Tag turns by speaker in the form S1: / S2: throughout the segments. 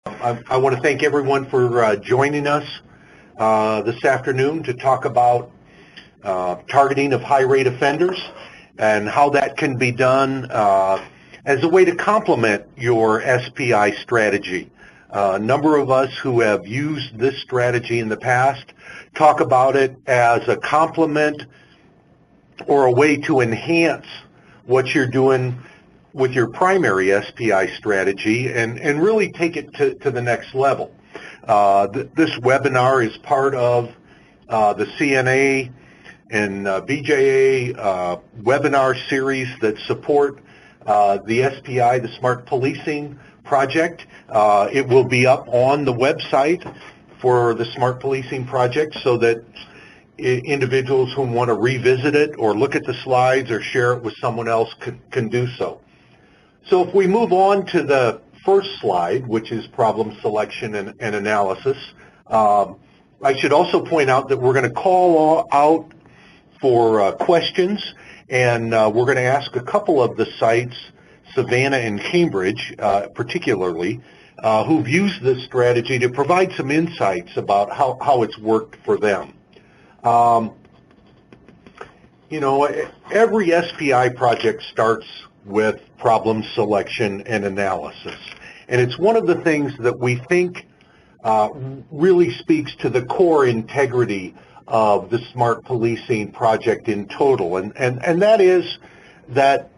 S1: I want to thank everyone for joining us this afternoon to talk about targeting of high-rate offenders and how that can be done as a way to complement your SPI strategy. A number of us who have used this strategy in the past talk about it as a complement or a way to enhance what you're doing with your primary SPI strategy and really take it to the next level. This webinar is part of the CNA and BJA webinar series that support the SPI, the Smart Policing Project. It will be up on the website for the Smart Policing Project so that individuals who want to revisit it or look at the slides or share it with someone else can do so. So if we move on to the first slide, which is problem selection and analysis, I should also point out that we're going to call out for questions, and we're going to ask a couple of the sites, Savannah and Cambridge particularly, who've used this strategy to provide some insights about how it's worked for them. You know, every SPI project starts with problem selection and analysis. And it's one of the things that we think really speaks to the core integrity of the Smart Policing Project in total. And that is that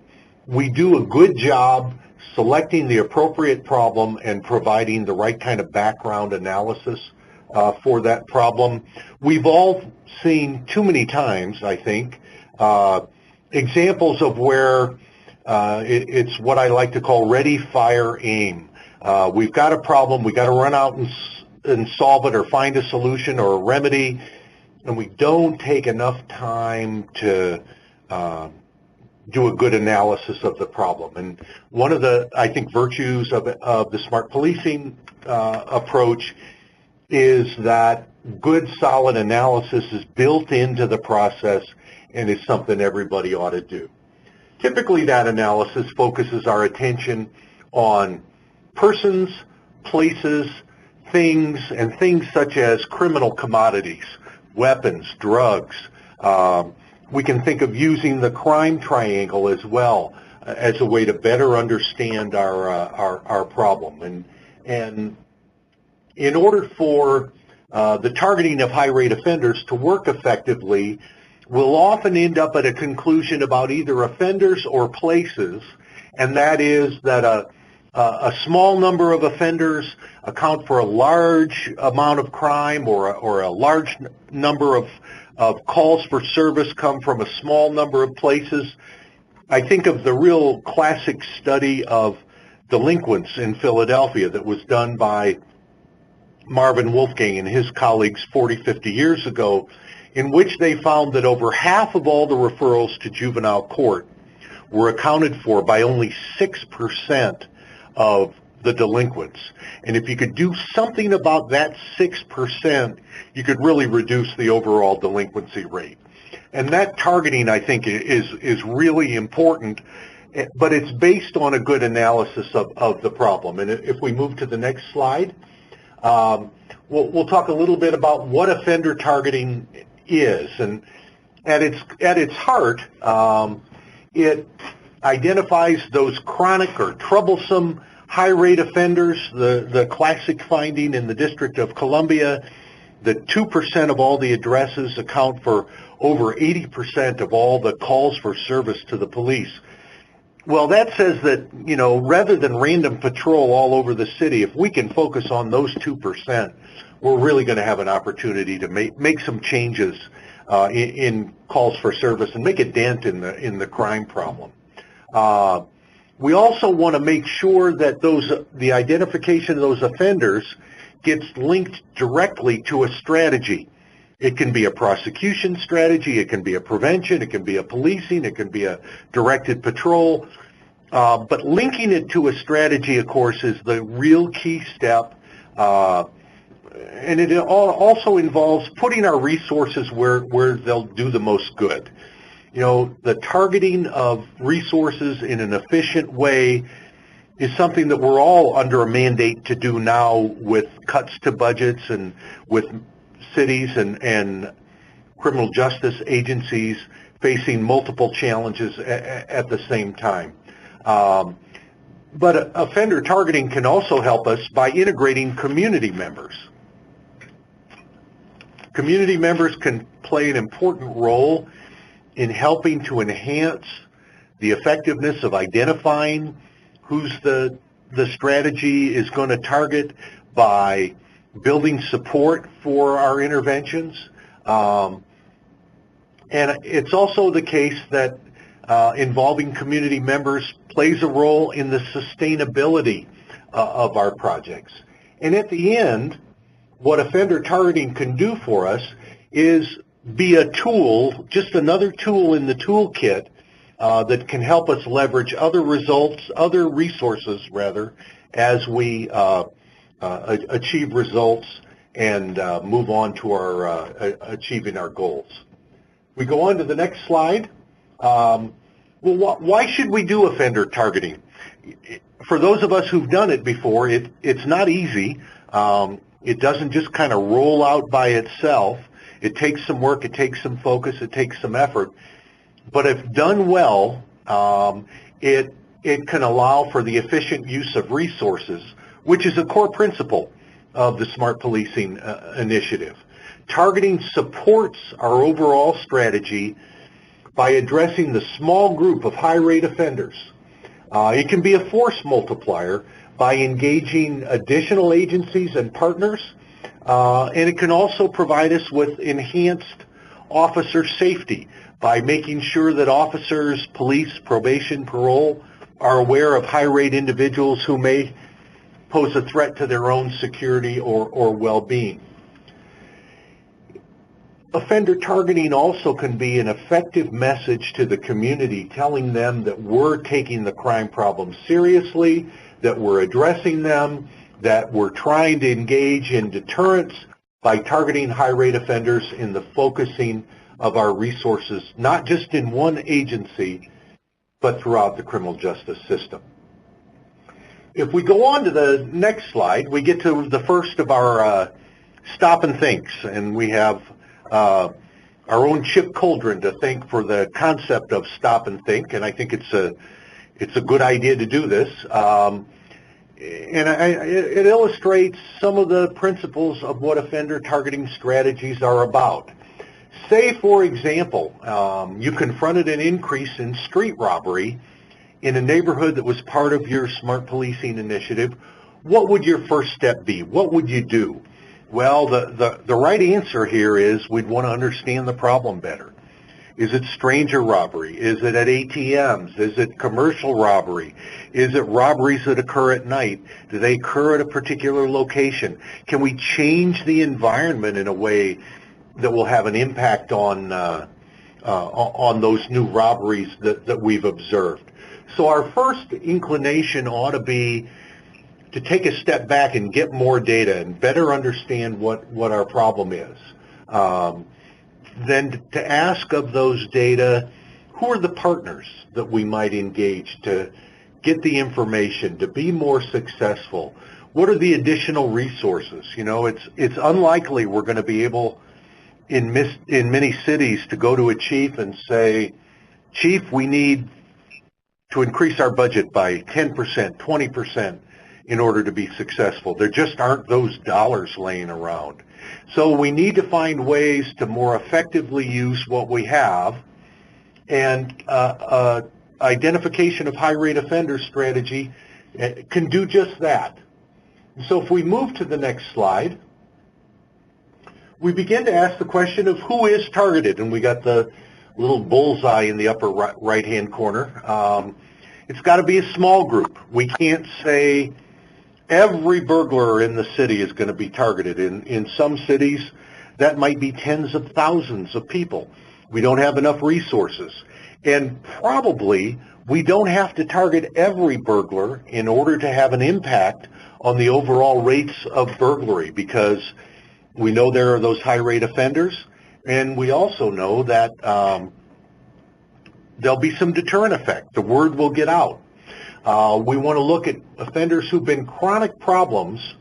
S1: we do a good job selecting the appropriate problem and providing the right kind of background analysis for that problem. We've all seen too many times, I think, examples of where it's what I like to call ready, fire, aim. We've got a problem, we've got to run out and solve it or find a solution or a remedy, and we don't take enough time to do a good analysis of the problem. And one of the, I think, virtues of the Smart Policing approach is that good, solid analysis is built into the process and is something everybody ought to do. Typically, that analysis focuses our attention on persons, places, things, and things such as criminal commodities, weapons, drugs. We can think of using the crime triangle as well as a way to better understand our problem. And in order for the targeting of high-rate offenders to work effectively, we'll often end up at a conclusion about either offenders or places, and that is that a small number of offenders account for a large amount of crime, or a large number of calls for service come from a small number of places. I think of the real classic study of delinquents in Philadelphia that was done by Marvin Wolfgang and his colleagues 40, 50 years ago, in which they found that over half of all the referrals to juvenile court were accounted for by only 6% of the delinquents. And if you could do something about that 6%, you could really reduce the overall delinquency rate. And that targeting, I think, is really important, but it's based on a good analysis of the problem. And if we move to the next slide, we'll talk a little bit about what offender targeting is. And at its heart, it identifies those chronic or troublesome high-rate offenders. The classic finding in the District of Columbia, that 2% of all the addresses account for over 80% of all the calls for service to the police. Well, that says that, you know, rather than random patrol all over the city, if we can focus on those 2%, we're really going to have an opportunity to make some changes in calls for service and make a dent in the crime problem. We also want to make sure that the identification of those offenders gets linked directly to a strategy. It can be a prosecution strategy, it can be a prevention, it can be a policing, it can be a directed patrol. But linking it to a strategy, of course, is the real key step. And it also involves putting our resources where they'll do the most good. You know, the targeting of resources in an efficient way is something that we're all under a mandate to do now with cuts to budgets and with cities and criminal justice agencies facing multiple challenges at the same time. But offender targeting can also help us by integrating community members. Community members can play an important role in helping to enhance the effectiveness of identifying who's the strategy is going to target by building support for our interventions. And it's also the case that involving community members plays a role in the sustainability of our projects. And at the end, what offender targeting can do for us is be a tool, just another tool in the toolkit that can help us leverage other resources rather, as we achieve results and move on to our achieving our goals. We go on to the next slide. Well, why should we do offender targeting? For those of us who've done it before, it's not easy. It doesn't just kind of roll out by itself. It takes some work, it takes some focus, it takes some effort. But if done well, it can allow for the efficient use of resources, which is a core principle of the Smart Policing initiative. Targeting supports our overall strategy by addressing the small group of high-rate offenders. It can be a force multiplier by engaging additional agencies and partners, and it can also provide us with enhanced officer safety by making sure that officers, police, probation, parole are aware of high-rate individuals who may pose a threat to their own security or well-being. Offender targeting also can be an effective message to the community, telling them that we're taking the crime problem seriously, that we're addressing them, that we're trying to engage in deterrence by targeting high-rate offenders in the focusing of our resources, not just in one agency, but throughout the criminal justice system. If we go on to the next slide, we get to the first of our stop and thinks, and we have our own Chip Coldren to thank for the concept of stop and think, and I think it's a good idea to do this. And it illustrates some of the principles of what offender targeting strategies are about. Say, for example, you confronted an increase in street robbery in a neighborhood that was part of your Smart Policing initiative. What would your first step be? What would you do? Well, the right answer here is we'd want to understand the problem better. Is it stranger robbery? Is it at ATMs? Is it commercial robbery? Is it robberies that occur at night? Do they occur at a particular location? Can we change the environment in a way that will have an impact on those new robberies that we've observed? So our first inclination ought to be to take a step back and get more data and better understand what our problem is. Then to ask of those data, who are the partners that we might engage to get the information, to be more successful? What are the additional resources? You know, it's unlikely we're going to be able in many cities to go to a chief and say, Chief, we need to increase our budget by 10%, 20% in order to be successful. There just aren't those dollars laying around. So we need to find ways to more effectively use what we have, and identification of high-rate offender strategy can do just that. So if we move to the next slide, we begin to ask the question of who is targeted, and we got the little bullseye in the upper right-hand corner. It's got to be a small group. We can't say every burglar in the city is going to be targeted. In some cities, that might be tens of thousands of people. We don't have enough resources. And probably we don't have to target every burglar in order to have an impact on the overall rates of burglary, because we know there are those high-rate offenders, and we also know that there'll be some deterrent effect. The word will get out. We want to look at offenders who've been chronic problems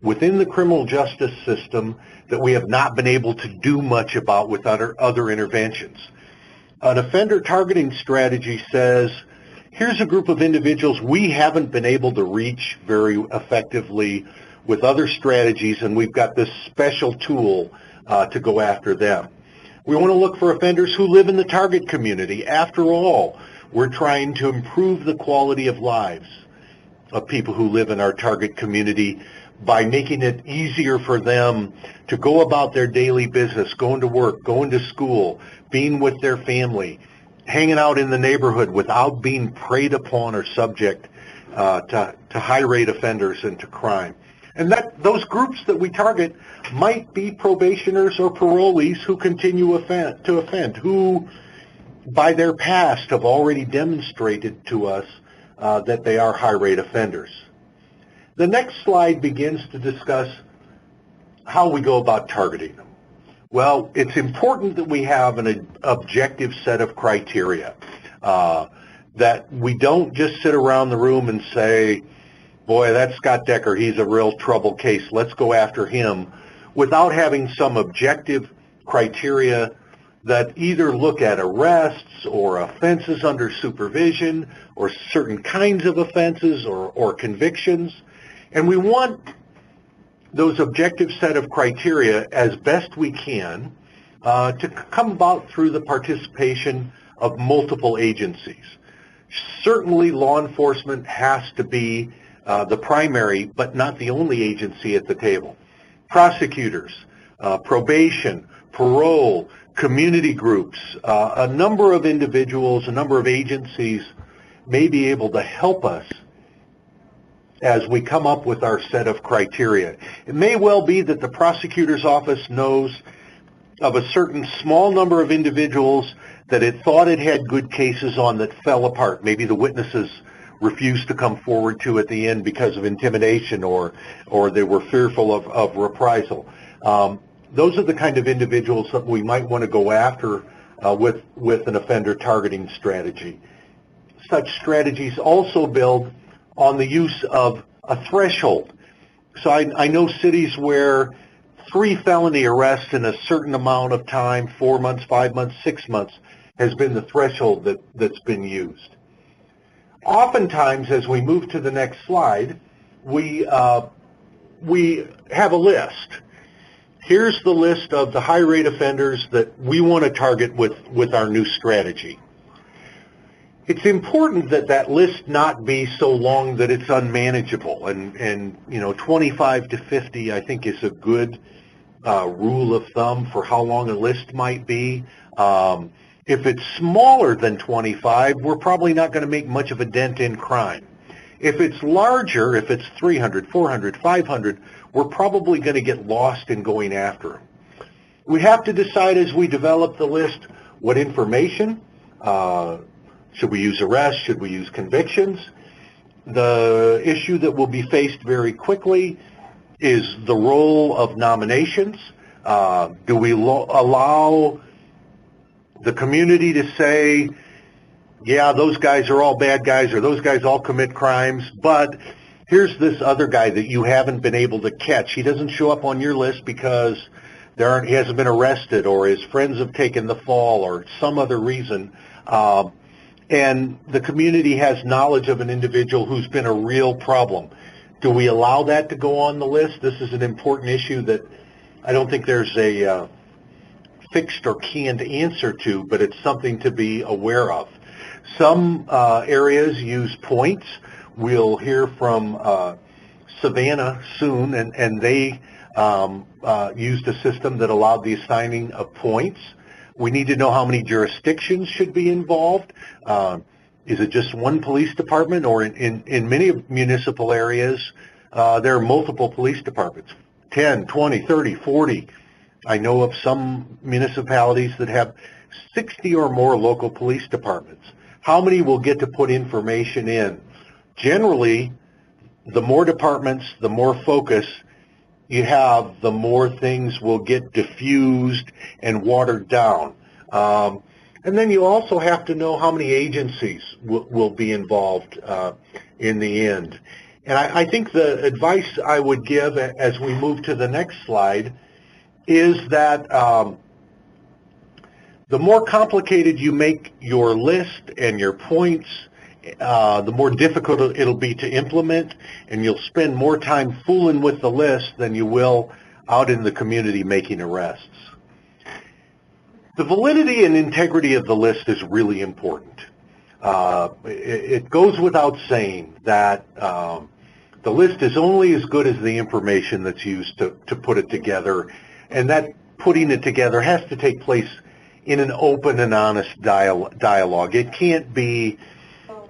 S1: within the criminal justice system that we have not been able to do much about with other interventions. An offender targeting strategy says, here's a group of individuals we haven't been able to reach very effectively with other strategies, and we've got this special tool to go after them. We want to look for offenders who live in the target community. After all, we're trying to improve the quality of lives of people who live in our target community by making it easier for them to go about their daily business, going to work, going to school, being with their family, hanging out in the neighborhood without being preyed upon or subject to high-rate offenders and to crime. And those groups that we target might be probationers or parolees who continue to offend, who by their past have already demonstrated to us that they are high-rate offenders. The next slide begins to discuss how we go about targeting them. Well, it's important that we have an objective set of criteria, that we don't just sit around the room and say, boy, that's Scott Decker, he's a real trouble case, let's go after him, without having some objective criteria that either look at arrests or offenses under supervision or certain kinds of offenses or convictions. And we want those objective set of criteria as best we can to come about through the participation of multiple agencies. Certainly law enforcement has to be the primary but not the only agency at the table. Prosecutors, probation, parole, community groups, a number of individuals, a number of agencies may be able to help us as we come up with our set of criteria. It may well be that the prosecutor's office knows of a certain small number of individuals that it thought it had good cases on that fell apart. Maybe the witnesses refused to come forward to at the end because of intimidation or they were fearful of reprisal. Those are the kind of individuals that we might want to go after with an offender targeting strategy. Such strategies also build on the use of a threshold. So I know cities where 3 felony arrests in a certain amount of time, 4 months, 5 months, 6 months, has been the threshold that's been used. Oftentimes, as we move to the next slide, we have a list. Here's the list of the high-rate offenders that we want to target with our new strategy. It's important that that list not be so long that it's unmanageable, and 25 to 50 I think is a good rule of thumb for how long a list might be. If it's smaller than 25, we're probably not going to make much of a dent in crime. If it's larger, if it's 300, 400, 500, we're probably going to get lost in going after them. We have to decide as we develop the list what information, should we use arrests, should we use convictions. The issue that will be faced very quickly is the role of nominations. Do we allow the community to say, yeah, those guys are all bad guys or those guys all commit crimes, but here's this other guy that you haven't been able to catch. He doesn't show up on your list because he hasn't been arrested or his friends have taken the fall or some other reason. And the community has knowledge of an individual who's been a real problem. Do we allow that to go on the list? This is an important issue that I don't think there's a fixed or canned answer to, but it's something to be aware of. Some areas use points. We'll hear from Savannah soon, and they used a system that allowed the assigning of points. We need to know how many jurisdictions should be involved. Is it just one police department, or in many municipal areas, there are multiple police departments, 10, 20, 30, 40. I know of some municipalities that have 60 or more local police departments. How many will get to put information in? Generally, the more departments, the more focus you have, the more things will get diffused and watered down. And then you also have to know how many agencies will be involved in the end. And I think the advice I would give as we move to the next slide is that the more complicated you make your list and your points, the more difficult it'll be to implement, and you'll spend more time fooling with the list than you will out in the community making arrests. The validity and integrity of the list is really important. It goes without saying that the list is only as good as the information that's used to put it together, and that putting it together has to take place in an open and honest dialogue. It can't be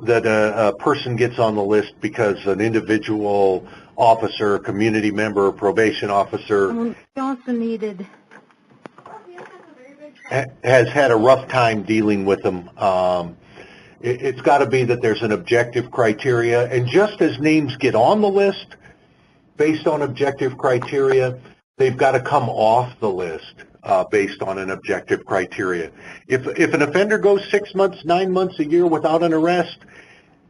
S1: that a person gets on the list because an individual officer, community member, probation officer
S2: also needed
S1: has had a rough time dealing with them. It's got to be that there's an objective criteria, and just as names get on the list based on objective criteria, they've got to come off the list based on an objective criteria. If an offender goes 6 months, 9 months, a year without an arrest,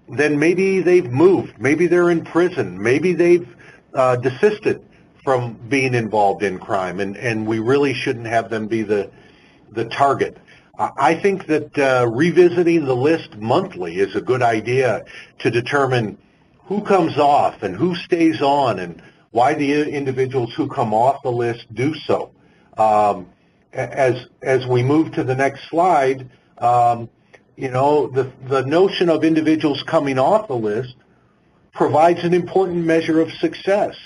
S1: then maybe they've moved, maybe they're in prison, maybe they've desisted from being involved in crime, and we really shouldn't have them be the target. I think that revisiting the list monthly is a good idea to determine who comes off and who stays on and why the individuals who come off the list do so. As we move to the next slide, you know, the notion of individuals coming off the list provides an important measure of success.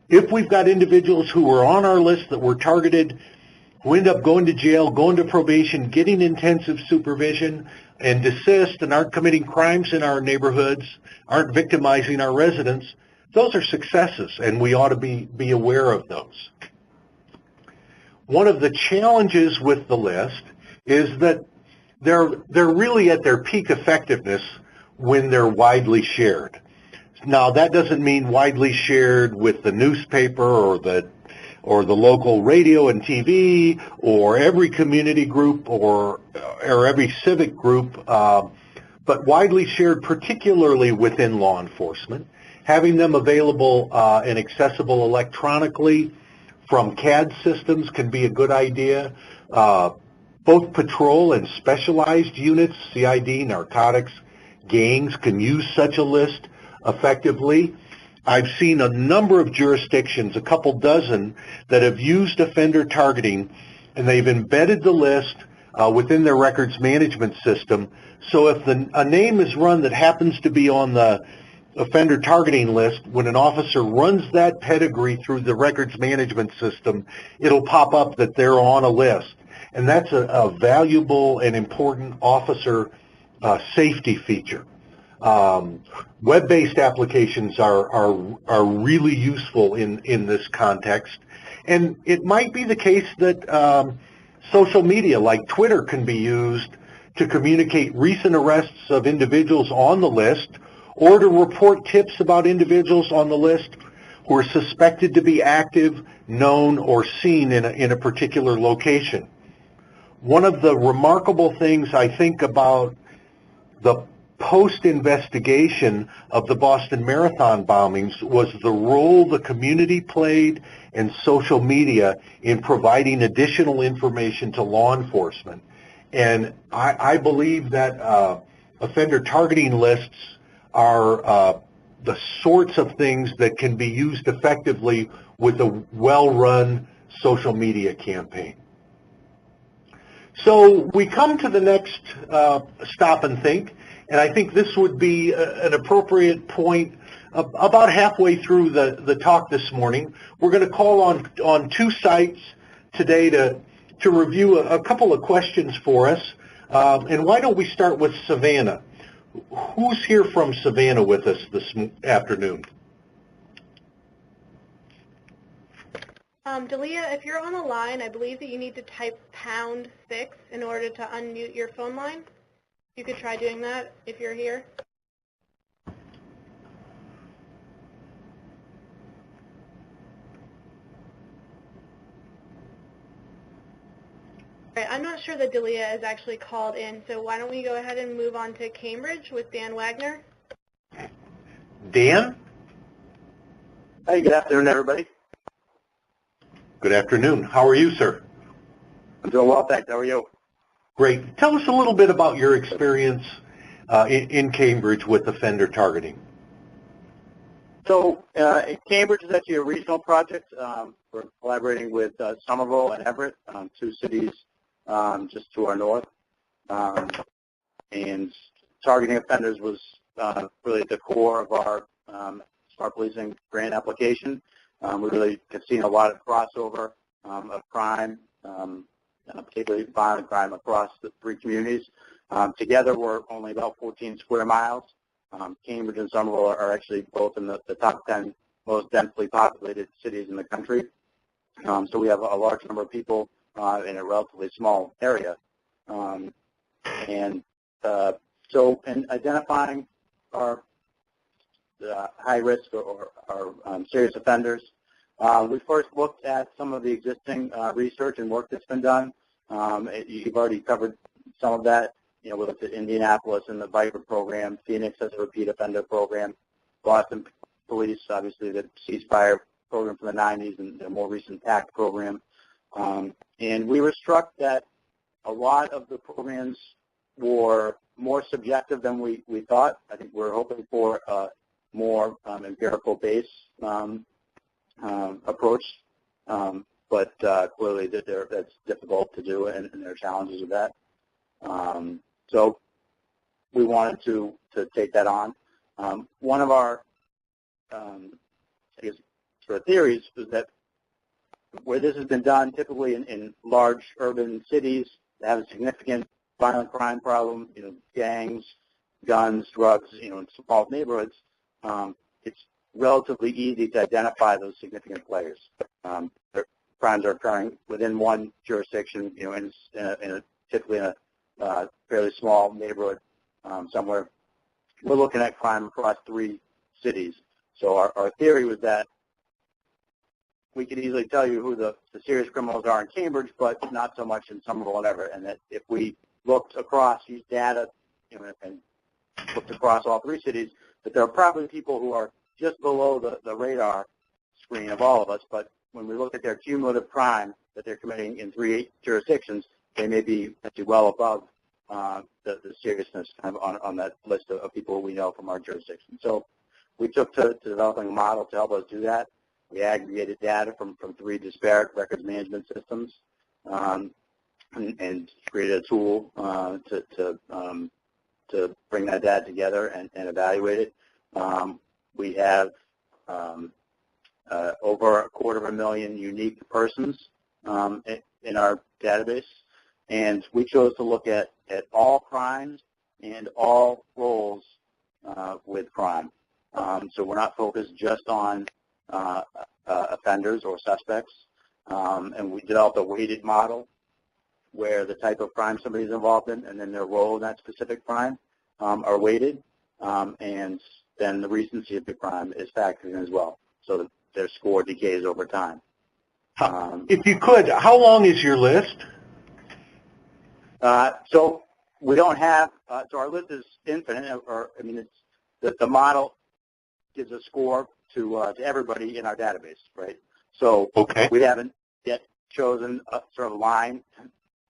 S1: If we've got individuals who were on our list that were targeted, who end up going to jail, going to probation, getting intensive supervision, and desist and aren't committing crimes in our neighborhoods, aren't victimizing our residents, those are successes, and we ought to be aware of those. One of the challenges with the list is that they're really at their peak effectiveness when they're widely shared. Now, that doesn't mean widely shared with the newspaper or the local radio and TV or every community group or every civic group, but widely shared particularly within law enforcement. Having them available and accessible electronically from CAD systems can be a good idea. Both patrol and specialized units, CID, narcotics, gangs can use such a list effectively. I've seen a number of jurisdictions, a couple dozen, that have used offender targeting, and they've embedded the list within their records management system. So if a name is run that happens to be on the offender targeting list, when an officer runs that pedigree through the records management system, it'll pop up that they're on a list. And that's a valuable and important officer safety feature. Web-based applications are really useful in this context, and it might be the case that social media like Twitter can be used to communicate recent arrests of individuals on the list or to report tips about individuals on the list who are suspected to be active, known, or seen in a particular location. One of the remarkable things I think about the post-investigation of the Boston Marathon bombings was the role the community played and social media in providing additional information to law enforcement. And I believe that offender targeting lists are the sorts of things that can be used effectively with a well-run social media campaign. So we come to the next stop and think. And I think this would be an appropriate point about halfway through the talk this morning. We're going to call on two sites today to review a couple of questions for us. And why don't we start with Savannah? Who's here from Savannah with us this afternoon?
S3: Dalia, if you're on the line, I believe that you need to type #6 in order to unmute your phone line. You could try doing that if you're here. Right, I'm not sure that Delia is actually called in, so why don't we go ahead and move on to Cambridge with Dan Wagner?
S1: Dan?
S2: Hey, good afternoon, everybody.
S1: Good afternoon. How are you, sir?
S2: I'm doing well, thanks. How are you?
S1: Great. Tell us a little bit about your experience in Cambridge with offender targeting.
S2: So, Cambridge is actually a regional project. We're collaborating with Somerville and Everett, two cities just to our north. And targeting offenders was really at the core of our smart policing grant application. We really have seen a lot of crossover of crime, particularly violent crime across the three communities. Together, we're only about 14 square miles. Cambridge and Somerville are actually both in the top 10 most densely populated cities in the country. So we have a large number of people in a relatively small area. So in identifying our high risk or serious offenders, we first looked at some of the existing research and work that's been done. You've already covered some of that. We looked at Indianapolis and the Viper program, Phoenix as a repeat offender program, Boston Police, obviously the ceasefire program from the 90s and the more recent PACT program. And we were struck that a lot of the programs were more subjective than we thought. I think we're hoping for a more empirical-based approach, but clearly that's difficult to do, and there are challenges with that. So we wanted to take that on. One of our, I guess, sort of theories was that where this has been done, typically in large urban cities that have a significant violent crime problem, gangs, guns, drugs, in small neighborhoods, it's relatively easy to identify those significant players. Their crimes are occurring within one jurisdiction, typically in a fairly small neighborhood somewhere. We're looking at crime across three cities. So our theory was that we could easily tell you who the serious criminals are in Cambridge, but not so much in Somerville and Everett, and that if we looked across, used data, and looked across all three cities, that there are probably people who are just below the radar screen of all of us, but when we look at their cumulative crime that they're committing in three jurisdictions, they may be actually well above the seriousness kind of on that list of people we know from our jurisdiction. So we took to developing a model to help us do that. We aggregated data from three disparate records management systems and created a tool to bring that data together and evaluate it. We have over 250,000 unique persons in our database, and we chose to look at all crimes and all roles with crime. So we're not focused just on offenders or suspects, and we developed a weighted model where the type of crime somebody's involved in and then their role in that specific crime are weighted, and then the recency of the crime is factored in as well, so that their score decays over time.
S1: If you could, how long is your list?
S2: So we don't have, so our list is infinite, it's the model gives a score to everybody in our database, right? So
S1: okay.
S2: We haven't yet chosen a sort of line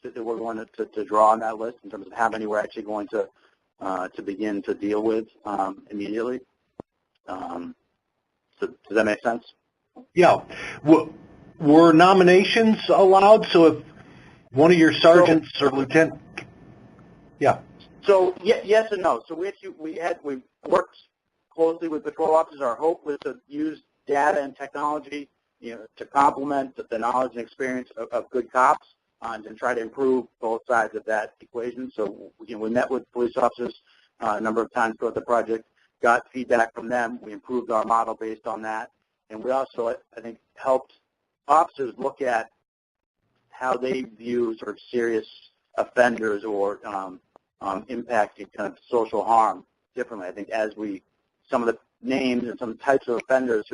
S2: that we're going to draw on that list in terms of how many we're actually going to begin to deal with immediately. So does that make sense?
S1: Yeah. Were nominations allowed? So if one of your sergeants or lieutenant, yeah.
S2: So yes and no. So we worked closely with patrol officers. Our hope was to use data and technology, to complement the knowledge and experience of good cops and try to improve both sides of that equation. So we met with police officers a number of times throughout the project, got feedback from them. We improved our model based on that, and we also, I think, helped officers look at how they view sort of serious offenders or impacting kind of social harm differently. I think some of the names and some types of offenders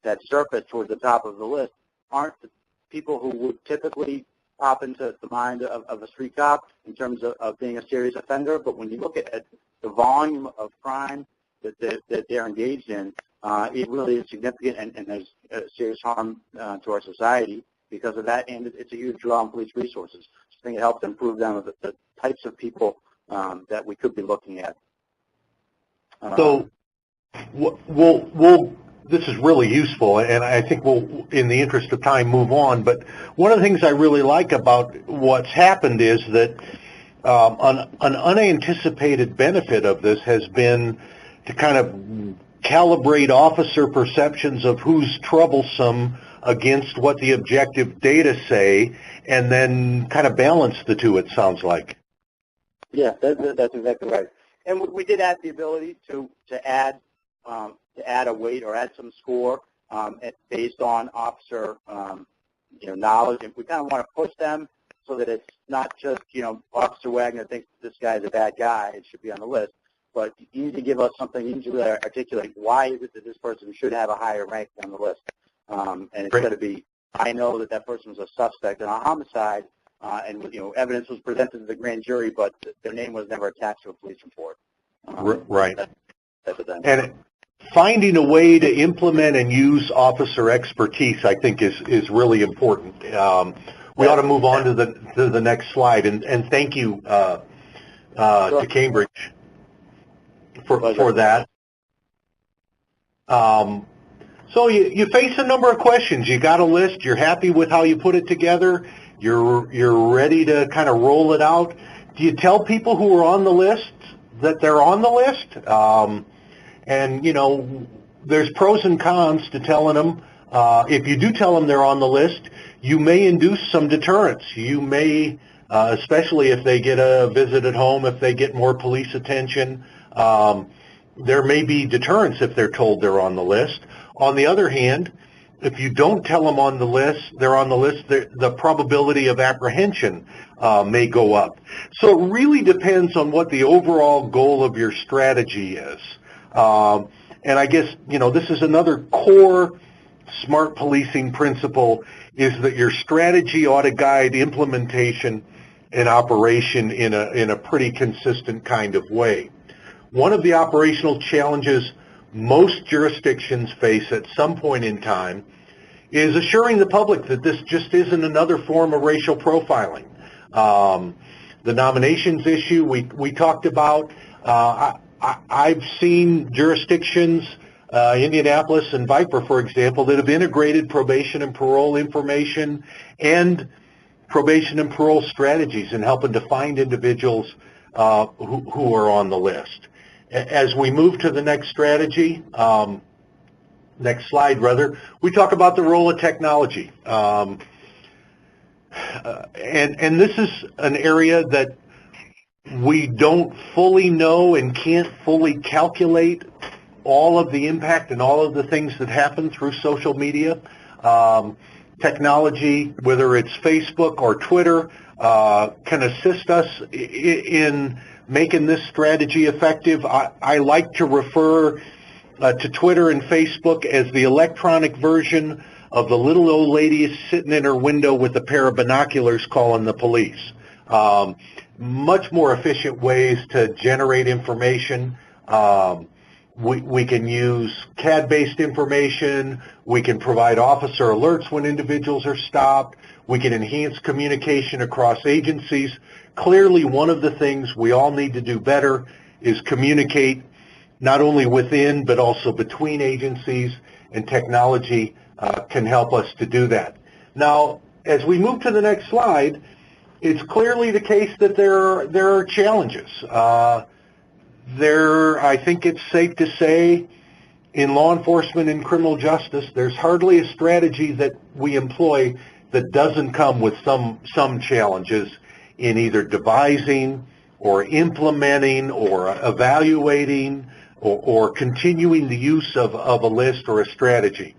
S2: that surface towards the top of the list aren't the people who would typically pop into the mind of a street cop in terms of being a serious offender, but when you look at the volume of crime that they're engaged in, it really is significant, and there's serious harm to our society because of that, and it's a huge draw on police resources. So I think it helps improve them of the types of people that we could be looking at.
S1: So this is really useful, and I think we'll, in the interest of time, move on. But one of the things I really like about what's happened is that an unanticipated benefit of this has been to kind of calibrate officer perceptions of who's troublesome against what the objective data say, and then kind of balance the two, it sounds like.
S2: Yeah, that's exactly right. And we did add the ability to add a weight or add some score based on officer knowledge. And we kind of want to push them so that it's not just Officer Wagner thinks this guy's a bad guy, it should be on the list. But you need to give us something. You need to really articulate why is it that this person should have a higher rank on the list. And it's going to be, I know that person was a suspect in a homicide, and evidence was presented to the grand jury, but their name was never attached to a police report.
S1: Right. And finding a way to implement and use officer expertise, I think, is really important. We ought to move on to the next slide, and thank you to Cambridge for that. So you face a number of questions. You got a list. You're happy with how you put it together. You're ready to kind of roll it out. Do you tell people who are on the list that they're on the list? And there's pros and cons to telling them. If you do tell them they're on the list, you may induce some deterrence. You may, especially if they get a visit at home, if they get more police attention, there may be deterrence if they're told they're on the list. On the other hand, if you don't tell them they're on the list, the probability of apprehension may go up. So it really depends on what the overall goal of your strategy is. And I guess, this is another core smart policing principle, is that your strategy ought to guide implementation and operation in a pretty consistent kind of way. One of the operational challenges most jurisdictions face at some point in time is assuring the public that this just isn't another form of racial profiling. The nominations issue we talked about, I've seen jurisdictions, Indianapolis and Viper, for example, that have integrated probation and parole information and probation and parole strategies in helping to find individuals who are on the list. As we move to the next strategy, next slide rather, we talk about the role of technology. And this is an area that we don't fully know and can't fully calculate all of the impact and all of the things that happen through social media. Technology, whether it's Facebook or Twitter, can assist us in making this strategy effective. I like to refer to Twitter and Facebook as the electronic version of the little old lady sitting in her window with a pair of binoculars calling the police. Much more efficient ways to generate information. We can use CAD-based information. We can provide officer alerts when individuals are stopped. We can enhance communication across agencies. Clearly, one of the things we all need to do better is communicate not only within but also between agencies, and technology can help us to do that. Now, as we move to the next slide, it's clearly the case that there are challenges. I think it's safe to say, in law enforcement and criminal justice, there's hardly a strategy that we employ that doesn't come with some challenges in either devising or implementing or evaluating or continuing the use of a list or a strategy.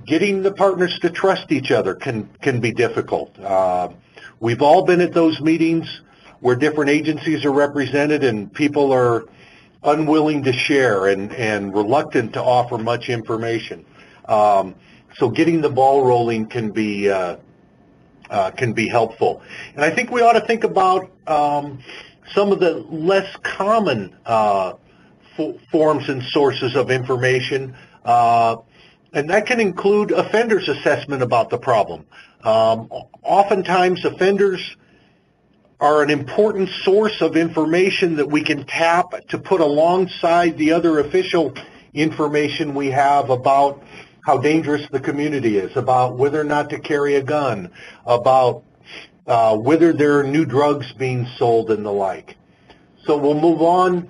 S1: Getting the partners to trust each other can be difficult. We've all been at those meetings where different agencies are represented and people are unwilling to share and reluctant to offer much information. So getting the ball rolling can be can be helpful. And I think we ought to think about some of the less common forms and sources of information, and that can include offenders' assessment about the problem. Oftentimes, offenders are an important source of information that we can tap to put alongside the other official information we have about how dangerous the community is, about whether or not to carry a gun, about whether there are new drugs being sold and the like. So we'll move on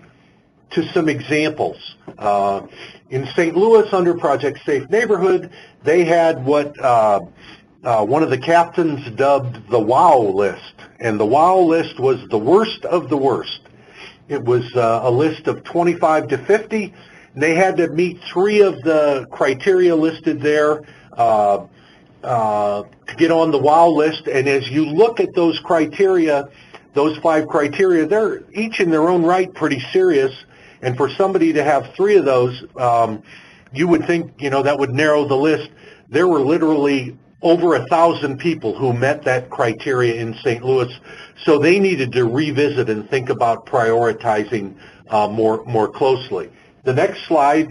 S1: to some examples. In St. Louis, under Project Safe Neighborhood, they had what one of the captains dubbed the WOW list. And the WOW list was the worst of the worst. It was a list of 25 to 50. And they had to meet 3 of the criteria listed there to get on the WOW list. And as you look at those criteria, those 5 criteria, they're each in their own right pretty serious. And for somebody to have 3 of those, you would think, that would narrow the list. There were literally over 1,000 people who met that criteria in St. Louis, so they needed to revisit and think about prioritizing more closely. The next slide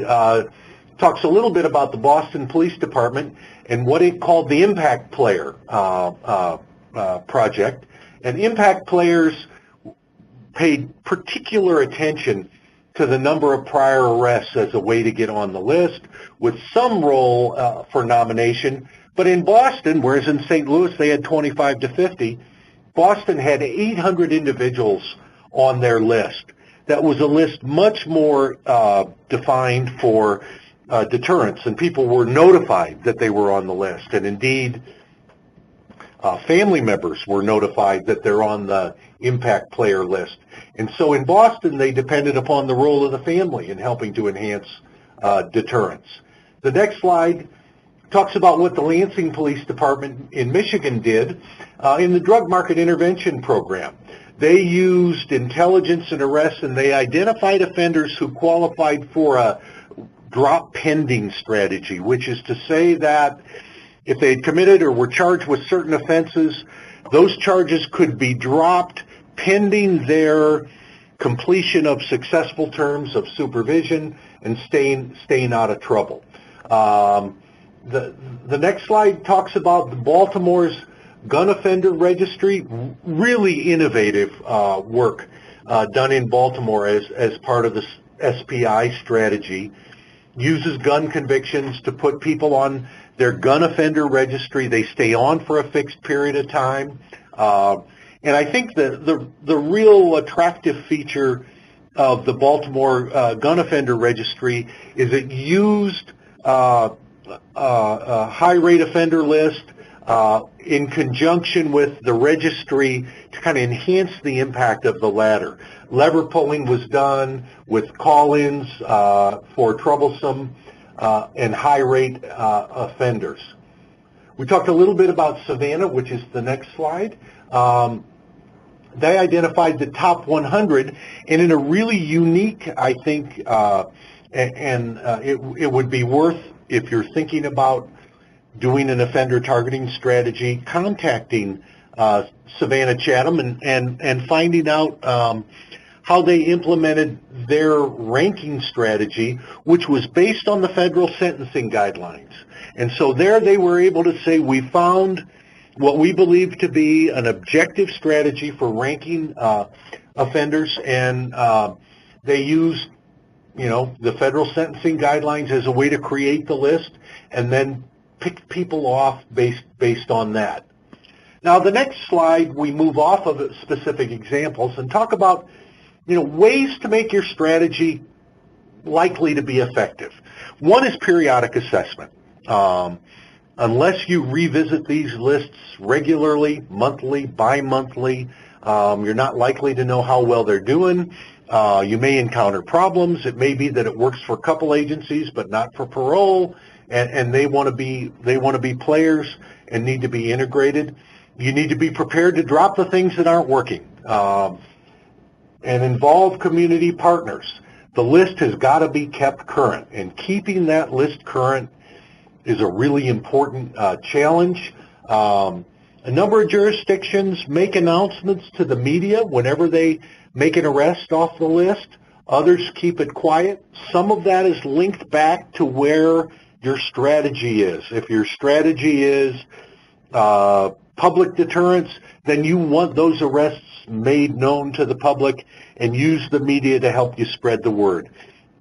S1: talks a little bit about the Boston Police Department and what it called the Impact Player project. And Impact Players paid particular attention to the number of prior arrests as a way to get on the list, with some role for nomination. But in Boston, whereas in St. Louis they had 25 to 50, Boston had 800 individuals on their list. That was a list much more defined for deterrence, and people were notified that they were on the list. And indeed, family members were notified that they're on the Impact Player list. And so in Boston, they depended upon the role of the family in helping to enhance deterrence. The next slide talks about what the Lansing Police Department in Michigan did in the Drug Market Intervention Program. They used intelligence and arrests, and they identified offenders who qualified for a drop pending strategy, which is to say that if they had committed or were charged with certain offenses, those charges could be dropped pending their completion of successful terms of supervision and staying out of trouble. The next slide talks about the Baltimore's gun offender registry. Really innovative work done in Baltimore as part of the SPI strategy. Uses gun convictions to put people on their gun offender registry. They stay on for a fixed period of time. And I think the real attractive feature of the Baltimore gun offender registry is it used a high rate offender list in conjunction with the registry to kind of enhance the impact of the latter. Lever pulling was done with call-ins for troublesome and high rate offenders. We talked a little bit about Savannah, which is the next slide. They identified the top 100, and in a really unique, I think, it would be worth, if you're thinking about doing an offender targeting strategy, contacting Savannah Chatham and finding out how they implemented their ranking strategy, which was based on the federal sentencing guidelines. And so there they were able to say, we found what we believe to be an objective strategy for ranking offenders, and they used the federal sentencing guidelines as a way to create the list and then pick people off based on that. Now, the next slide, we move off of specific examples and talk about ways to make your strategy likely to be effective. One is periodic assessment. Unless you revisit these lists regularly, monthly, bi-monthly, you're not likely to know how well they're doing. You may encounter problems. It may be that it works for a couple agencies, but not for parole, and they want to be players and need to be integrated. You need to be prepared to drop the things that aren't working, and involve community partners. The list has got to be kept current, and keeping that list current is a really important challenge. A number of jurisdictions make announcements to the media whenever they make an arrest off the list. Others keep it quiet. Some of that is linked back to where your strategy is. If your strategy is public deterrence, then you want those arrests made known to the public and use the media to help you spread the word.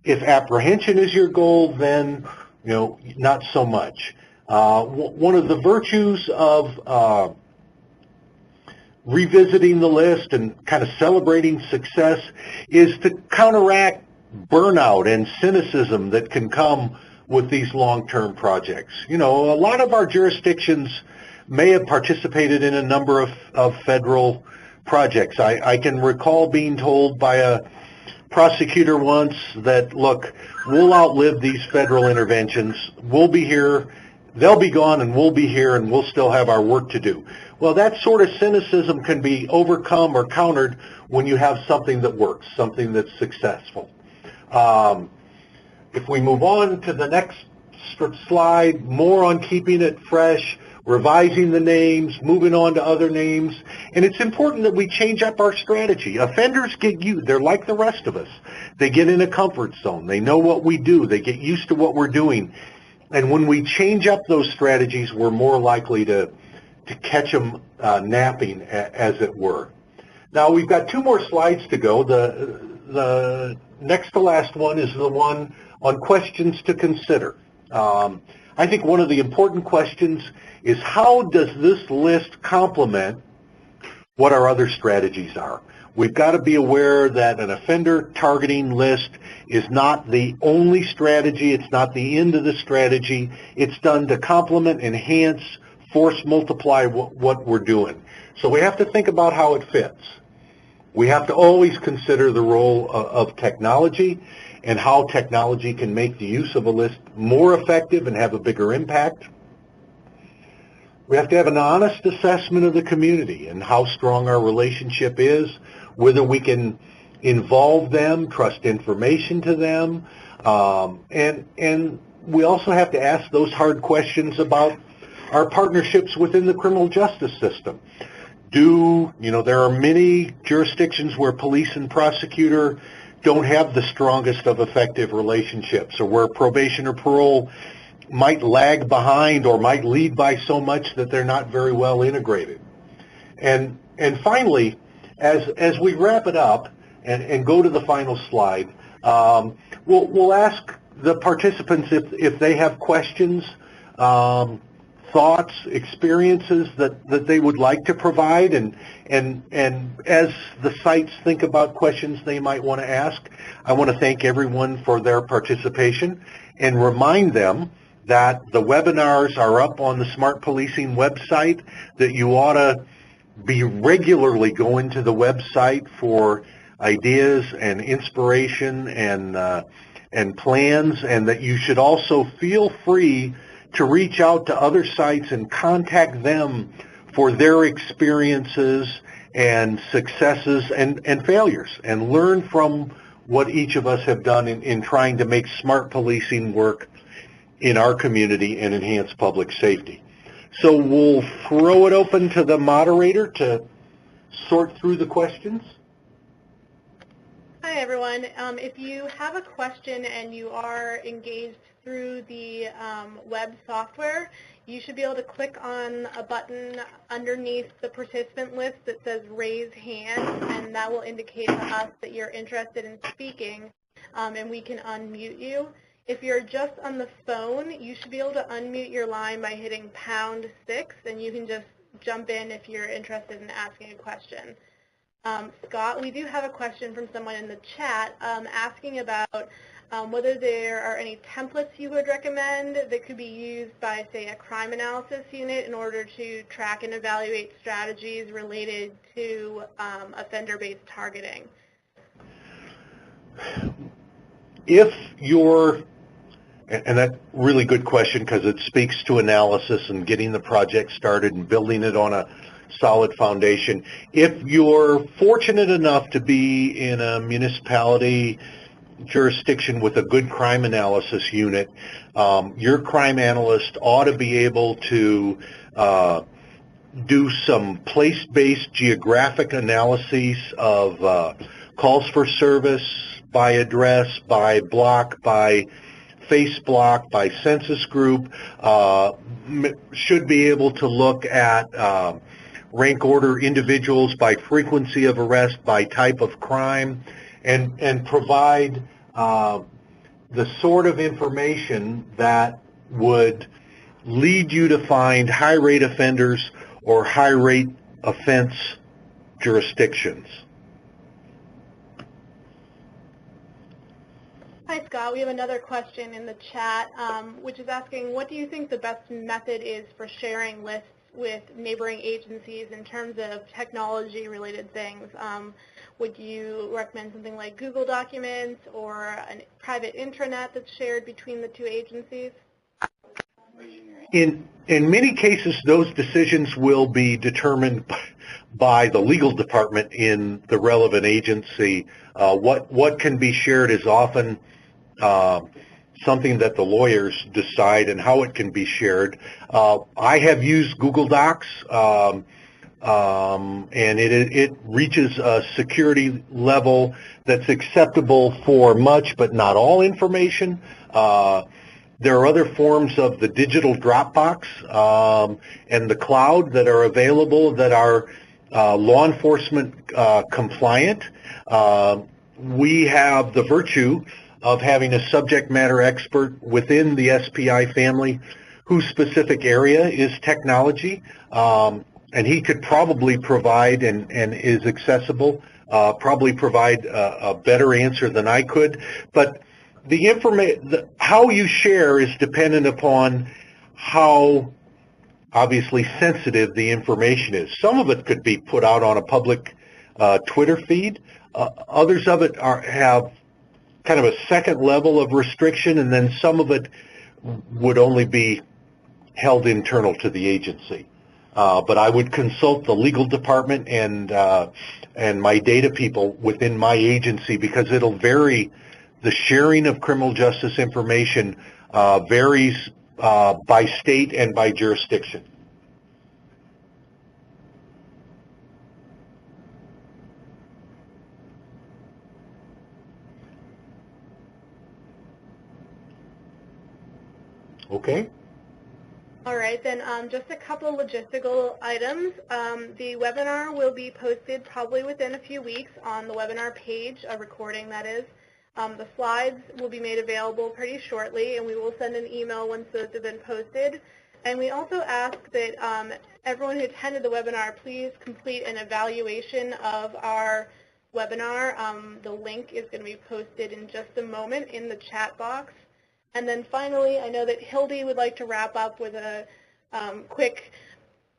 S1: If apprehension is your goal, then not so much. One of the virtues of revisiting the list and kind of celebrating success is to counteract burnout and cynicism that can come with these long-term projects. A lot of our jurisdictions may have participated in a number of federal projects. I can recall being told by a prosecutor once that, look, we'll outlive these federal interventions. We'll be here, they'll be gone, and we'll be here, and we'll still have our work to do. Well, that sort of cynicism can be overcome or countered when you have something that works, something that's successful. If we move on to the next slide, more on keeping it fresh, revising the names, moving on to other names. And it's important that we change up our strategy. Offenders they're like the rest of us. They get in a comfort zone. They know what we do. They get used to what we're doing. And when we change up those strategies, we're more likely to catch them napping, as it were. Now, we've got 2 more slides to go. The next to last one is the one on questions to consider. I think one of the important questions is, how does this list complement what our other strategies are? We've got to be aware that an offender targeting list is not the only strategy. It's not the end of the strategy. It's done to complement, enhance, force multiply what we're doing. So we have to think about how it fits. We have to always consider the role of technology and how technology can make the use of a list more effective and have a bigger impact. We have to have an honest assessment of the community and how strong our relationship is, whether we can involve them, trust information to them, and we also have to ask those hard questions about our partnerships within the criminal justice system. There are many jurisdictions where police and prosecutor don't have the strongest of effective relationships, or where probation or parole might lag behind or might lead by so much that they're not very well integrated. And finally, as we wrap it up and go to the final slide, we'll ask the participants if they have questions, thoughts, experiences that they would like to provide, and as the sites think about questions they might want to ask, I want to thank everyone for their participation and remind them that the webinars are up on the Smart Policing website, that you ought to be regularly going to the website for ideas and inspiration and plans, and that you should also feel free to reach out to other sites and contact them for their experiences and successes and failures, and learn from what each of us have done in trying to make smart policing work in our community and enhance public safety. So we'll throw it open to the moderator to sort through the questions.
S3: Hi, everyone. If you have a question and you are engaged through the web software, you should be able to click on a button underneath the participant list that says raise hand, and that will indicate to us that you're interested in speaking, and we can unmute you. If you're just on the phone, you should be able to unmute your line by hitting #6, and you can just jump in if you're interested in asking a question. Scott, we do have a question from someone in the chat asking about whether there are any templates you would recommend that could be used by, say, a crime analysis unit in order to track and evaluate strategies related to offender-based targeting.
S1: If you're, and that's a really good question because it speaks to analysis and getting the project started and building it on a solid foundation. If you're fortunate enough to be in a municipality jurisdiction with a good crime analysis unit, your crime analyst ought to be able to do some place-based geographic analyses of calls for service by address, by block, by face block, by census group, should be able to look at rank order individuals by frequency of arrest, by type of crime, and provide the sort of information that would lead you to find high-rate offenders or high-rate offense jurisdictions.
S3: Hi, Scott. We have another question in the chat, which is asking, what do you think the best method is for sharing lists with neighboring agencies in terms of technology-related things? Would you recommend something like Google Documents or a private intranet that's shared between the two agencies?
S1: In many cases, those decisions will be determined by the legal department in the relevant agency. What can be shared is often something that the lawyers decide, and how it can be shared. I have used Google Docs, and it reaches a security level that's acceptable for much but not all information. There are other forms of the digital Dropbox and the cloud that are available that are law enforcement compliant. We have the virtue of having a subject matter expert within the SPI family whose specific area is technology, and he could probably provide, and is accessible, probably provide a better answer than I could. But the information, how you share, is dependent upon how obviously sensitive the information is. Some of it could be put out on a public Twitter feed. Others of it have kind of a second level of restriction, and then some of it would only be held internal to the agency. But I would consult the legal department and my data people within my agency, because it'll vary. The sharing of criminal justice information varies by state and by jurisdiction. Okay.
S3: All right, then just a couple logistical items. The webinar will be posted probably within a few weeks on the webinar page, a recording that is. The slides will be made available pretty shortly, and we will send an email once those have been posted. And we also ask that everyone who attended the webinar please complete an evaluation of our webinar. The link is going to be posted in just a moment in the chat box. And then finally, I know that Hildy would like to wrap up with a quick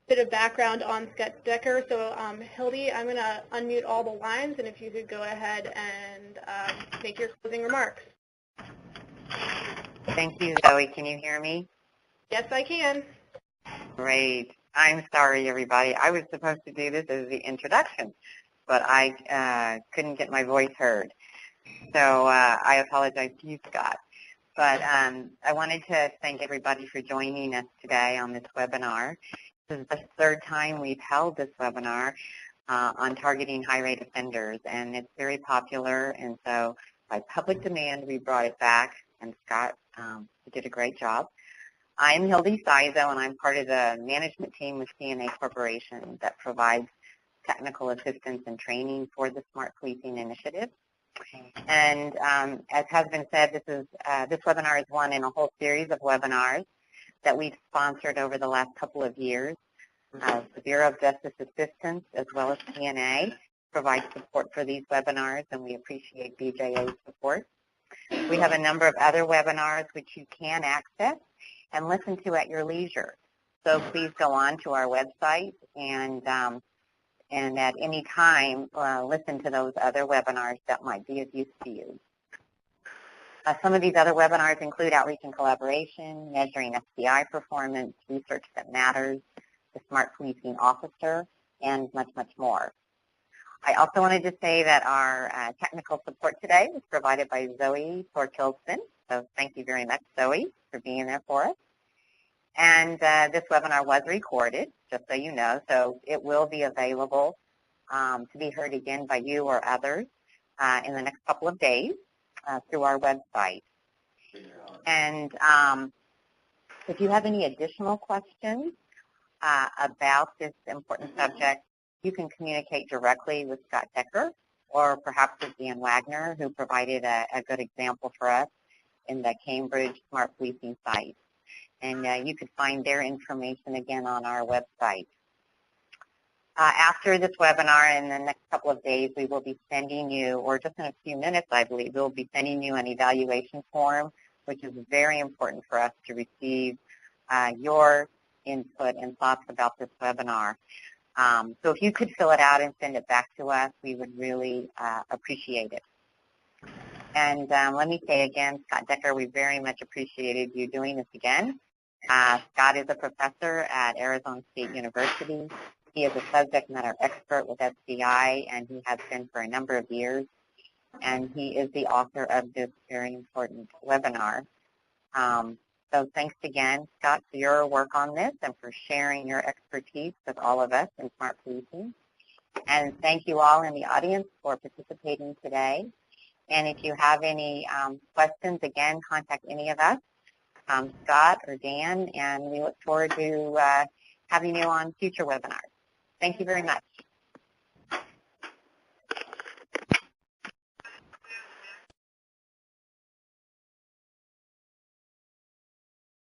S3: bit of background on Scott Decker. So Hildy, I'm going to unmute all the lines, and if you could go ahead and make your closing remarks.
S4: Thank you, Zoe. Can you hear me?
S3: Yes, I can.
S4: Great. I'm sorry, everybody. I was supposed to do this as the introduction, but I couldn't get my voice heard. So I apologize to you, Scott. But I wanted to thank everybody for joining us today on this webinar. This is the third time we've held this webinar on targeting high-rate offenders, and it's very popular, and so by public demand, we brought it back, and Scott did a great job. I'm Hildy Sizo, and I'm part of the management team with CNA Corporation that provides technical assistance and training for the Smart Policing Initiative. And as has been said, this webinar is one in a whole series of webinars that we've sponsored over the last couple of years. The Bureau of Justice Assistance, as well as CNA, provides support for these webinars, and we appreciate BJA's support. We have a number of other webinars which you can access and listen to at your leisure. So please go on to our website and at any time listen to those other webinars that might be of use to you. Some of these other webinars include outreach and collaboration, measuring SPI performance, research that matters, the Smart Policing Officer, and much, much more. I also wanted to say that our technical support today was provided by Zoe Thorkildsen. So thank you very much, Zoe, for being there for us. And this webinar was recorded, just so you know, so it will be available to be heard again by you or others in the next couple of days through our website. And if you have any additional questions about this important subject, you can communicate directly with Scott Decker or perhaps with Dan Wagner, who provided a good example for us in the Cambridge Smart Policing site. And you could find their information again on our website. After this webinar, in the next couple of days, we will be sending you, or just in a few minutes, I believe, we'll be sending you an evaluation form, which is very important for us to receive your input and thoughts about this webinar. So if you could fill it out and send it back to us, we would really appreciate it. And let me say again, Scott Decker, we very much appreciated you doing this again. Scott is a professor at Arizona State University. He is a subject matter expert with SPI, and he has been for a number of years. And he is the author of this very important webinar. So thanks again, Scott, for your work on this and for sharing your expertise with all of us in smart policing. And thank you all in the audience for participating today. And if you have any questions, again, contact any of us, Scott or Dan, and we look forward to having you on future webinars. Thank you very much.